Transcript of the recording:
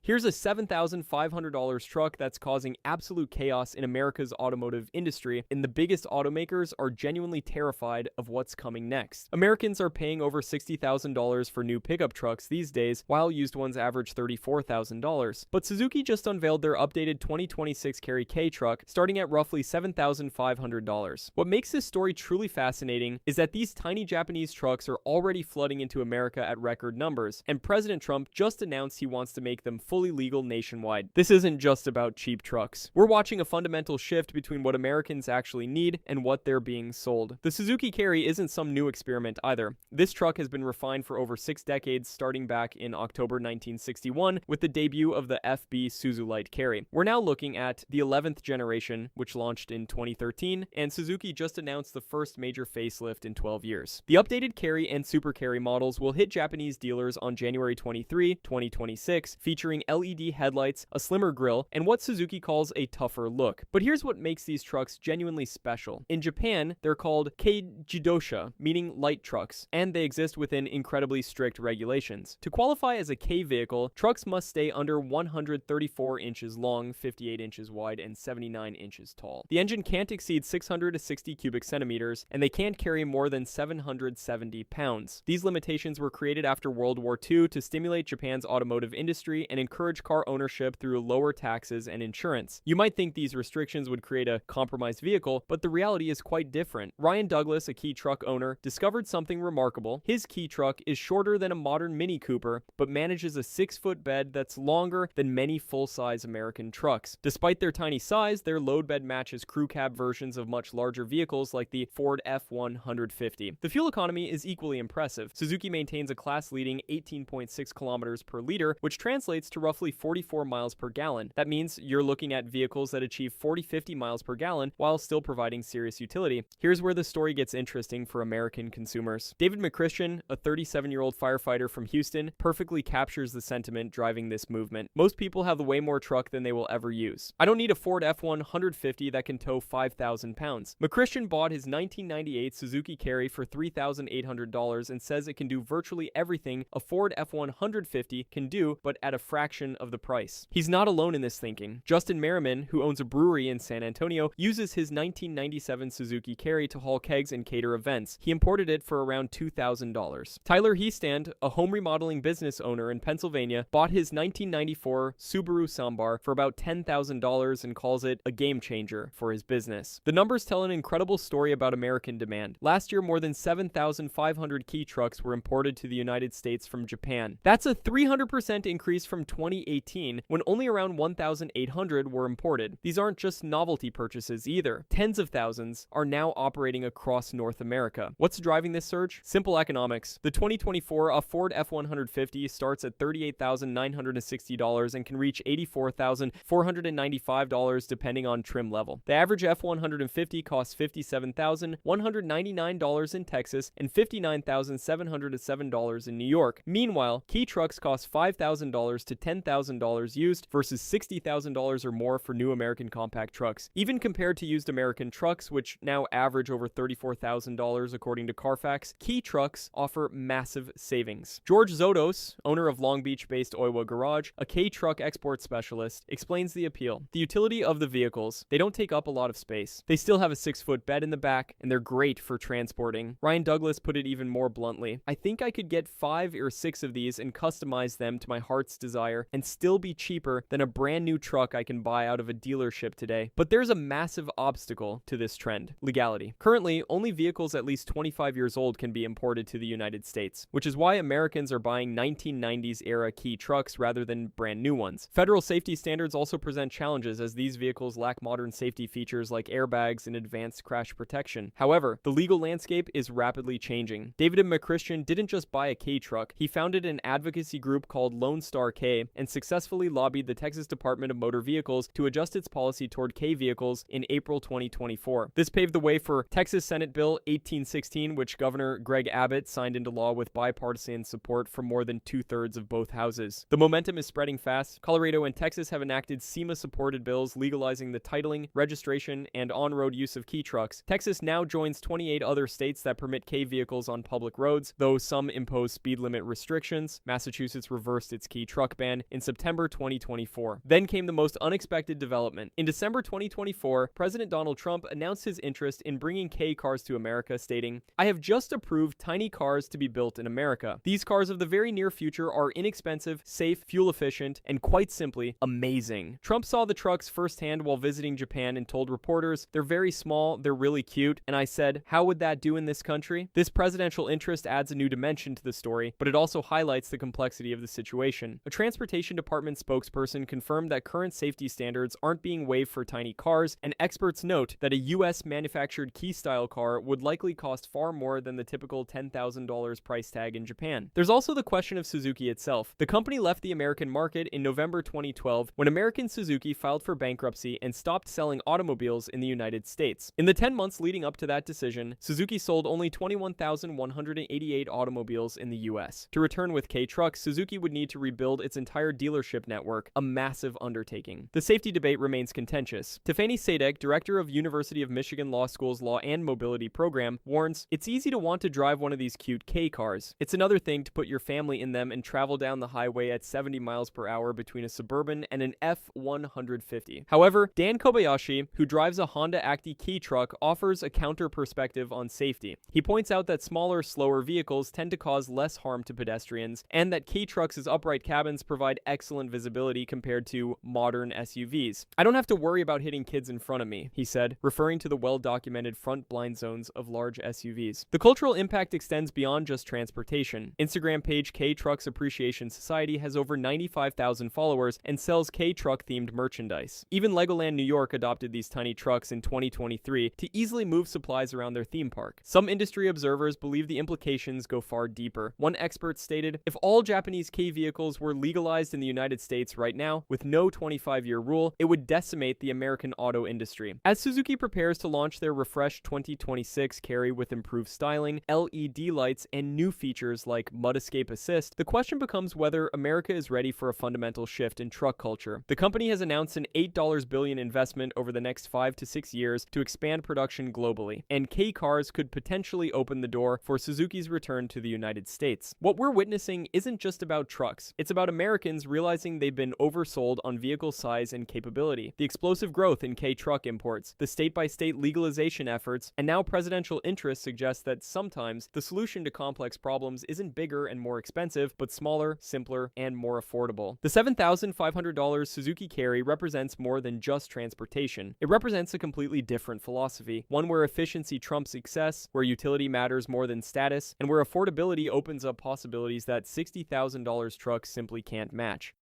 Here's a $7,500 truck that's causing absolute chaos in America's automotive industry, and the biggest automakers are genuinely terrified of what's coming next. Americans are paying over $60,000 for new pickup trucks these days, while used ones average $34,000. But Suzuki just unveiled their updated 2026 Carry K truck, starting at roughly $7,500. What makes this story truly fascinating is that these tiny Japanese trucks are already flooding into America at record numbers, and President Trump just announced he wants to make them fully legal nationwide. This isn't just about cheap trucks. We're watching a fundamental shift between what Americans actually need and what they're being sold. The Suzuki Carry isn't some new experiment either. This truck has been refined for over 6 decades, starting back in October 1961 with the debut of the FB Suzu Carry. We're now looking at the 11th generation, which launched in 2013, and Suzuki just announced the first major facelift in 12 years. The updated Carry and Super Carry models will hit Japanese dealers on January 23, 2026, featuring LED headlights, a slimmer grille, and what Suzuki calls a tougher look. But here's what makes these trucks genuinely special. In Japan, they're called K-Jidosha, meaning light trucks, and they exist within incredibly strict regulations. To qualify as a K vehicle, trucks must stay under 134 inches long, 58 inches wide, and 79 inches tall. The engine can't exceed 660 cubic centimeters, and they can't carry more than 770 pounds. These limitations were created after World War II to stimulate Japan's automotive industry and encourage car ownership through lower taxes and insurance. You might think these restrictions would create a compromised vehicle, but the reality is quite different. Ryan Douglas, a Key truck owner, discovered something remarkable. His Key truck is shorter than a modern Mini Cooper, but manages a 6-foot bed that's longer than many full-size American trucks. Despite their tiny size, their load bed matches crew cab versions of much larger vehicles like the Ford F-150. The fuel economy is equally impressive. Suzuki maintains a class-leading 18.6 kilometers per liter, which translates to roughly 44 miles per gallon. That means you're looking at vehicles that achieve 40-50 miles per gallon while still providing serious utility. Here's where the story gets interesting for American consumers. David McChristian, a 37-year-old firefighter from Houston, perfectly captures the sentiment driving this movement. Most people have way more truck than they will ever use. I don't need a Ford F-150 that can tow 5,000 pounds. McChristian bought his 1998 Suzuki Carry for $3,800 and says it can do virtually everything a Ford F-150 can do, but at a fraction of the price. He's not alone in this thinking. Justin Merriman, who owns a brewery in San Antonio, uses his 1997 Suzuki Carry to haul kegs and cater events. He imported it for around $2,000. Tyler Heestand, a home remodeling business owner in Pennsylvania, bought his 1994 Subaru Sambar for about $10,000 and calls it a game changer for his business. The numbers tell an incredible story about American demand. Last year, more than 7,500 Key trucks were imported to the United States from Japan. That's a 300% increase from 2018, when only around 1,800 were imported. These aren't just novelty purchases either. Tens of thousands are now operating across North America. What's driving this surge? Simple economics. The 2024 Ford F-150 starts at $38,960 and can reach $84,495 depending on trim level. The average F-150 costs $57,199 in Texas and $59,707 in New York. Meanwhile, Key trucks cost $5,000 to $10,000 used versus $60,000 or more for new American compact trucks. Even compared to used American trucks, which now average over $34,000 according to Carfax, Key trucks offer massive savings. George Zodos, owner of Long Beach-based Oiwa Garage, a K truck export specialist, explains the appeal. The utility of the vehicles: they don't take up a lot of space. They still have a 6-foot bed in the back, and they're great for transporting. Ryan Douglas put it even more bluntly: I think I could get 5 or 6 of these and customize them to my heart's desire and still be cheaper than a brand new truck I can buy out of a dealership today. But there's a massive obstacle to this trend: legality. Currently, only vehicles at least 25 years old can be imported to the United States, which is why Americans are buying 1990s era Key trucks rather than brand new ones. Federal safety standards also present challenges, as these vehicles lack modern safety features like airbags and advanced crash protection. However, the legal landscape is rapidly changing. David McChristian didn't just buy a K truck. He founded an advocacy group called Lone Star K and successfully lobbied the Texas Department of Motor Vehicles to adjust its policy toward K vehicles in April 2024. This paved the way for Texas Senate Bill 1816, which Governor Greg Abbott signed into law with bipartisan support from more than 2/3 of both houses. The momentum is spreading fast. Colorado and Texas have enacted SEMA-supported bills legalizing the titling, registration, and on-road use of Key trucks. Texas now joins 28 other states that permit K vehicles on public roads, though some impose speed limit restrictions. Massachusetts reversed its Key truck ban, Japan in September 2024. Then came the most unexpected development. In December 2024, President Donald Trump announced his interest in bringing K cars to America, stating, "I have just approved tiny cars to be built in America. These cars of the very near future are inexpensive, safe, fuel efficient, and quite simply amazing." Trump saw the trucks firsthand while visiting Japan and told reporters, "They're very small, they're really cute," and I said, "How would that do in this country?" This presidential interest adds a new dimension to the story, but it also highlights the complexity of the situation. A Transportation Department spokesperson confirmed that current safety standards aren't being waived for tiny cars, and experts note that a US manufactured Key-style car would likely cost far more than the typical $10,000 price tag in Japan. There's also the question of Suzuki itself. The company left the American market in November 2012 when American Suzuki filed for bankruptcy and stopped selling automobiles in the United States. In the 10 months leading up to that decision, Suzuki sold only 21,188 automobiles in the US. To return with K trucks, Suzuki would need to rebuild its entire dealership network, a massive undertaking. The safety debate remains contentious. Tiffany Sadek, director of University of Michigan Law School's Law and Mobility program, warns, "It's easy to want to drive one of these cute K cars. It's another thing to put your family in them and travel down the highway at 70 miles per hour between a Suburban and an F-150. However, Dan Kobayashi, who drives a Honda Acti Key truck, offers a counter perspective on safety. He points out that smaller, slower vehicles tend to cause less harm to pedestrians, and that Key trucks' upright cabins provide excellent visibility compared to modern SUVs. "I don't have to worry about hitting kids in front of me," he said, referring to the well-documented front blind zones of large SUVs. The cultural impact extends beyond just transportation. Instagram page K Trucks Appreciation Society has over 95,000 followers and sells K truck-themed merchandise. Even Legoland New York adopted these tiny trucks in 2023 to easily move supplies around their theme park. Some industry observers believe the implications go far deeper. One expert stated, "If all Japanese K vehicles were legalized in the United States right now, with no 25-year rule, it would decimate the American auto industry." As Suzuki prepares to launch their refreshed 2026 Carry with improved styling, LED lights, and new features like Mud Escape Assist, the question becomes whether America is ready for a fundamental shift in truck culture. The company has announced an $8 billion investment over the next 5 to 6 years to expand production globally, and K cars could potentially open the door for Suzuki's return to the United States. What we're witnessing isn't just about trucks. It's about Americans realizing they've been oversold on vehicle size and capability. The explosive growth in K truck imports, the state-by-state legalization efforts, and now presidential interest suggest that sometimes the solution to complex problems isn't bigger and more expensive, but smaller, simpler, and more affordable. The $7,500 Suzuki Carry represents more than just transportation. It represents a completely different philosophy, one where efficiency trumps success, where utility matters more than status, and where affordability opens up possibilities that $60,000 trucks simply can't match.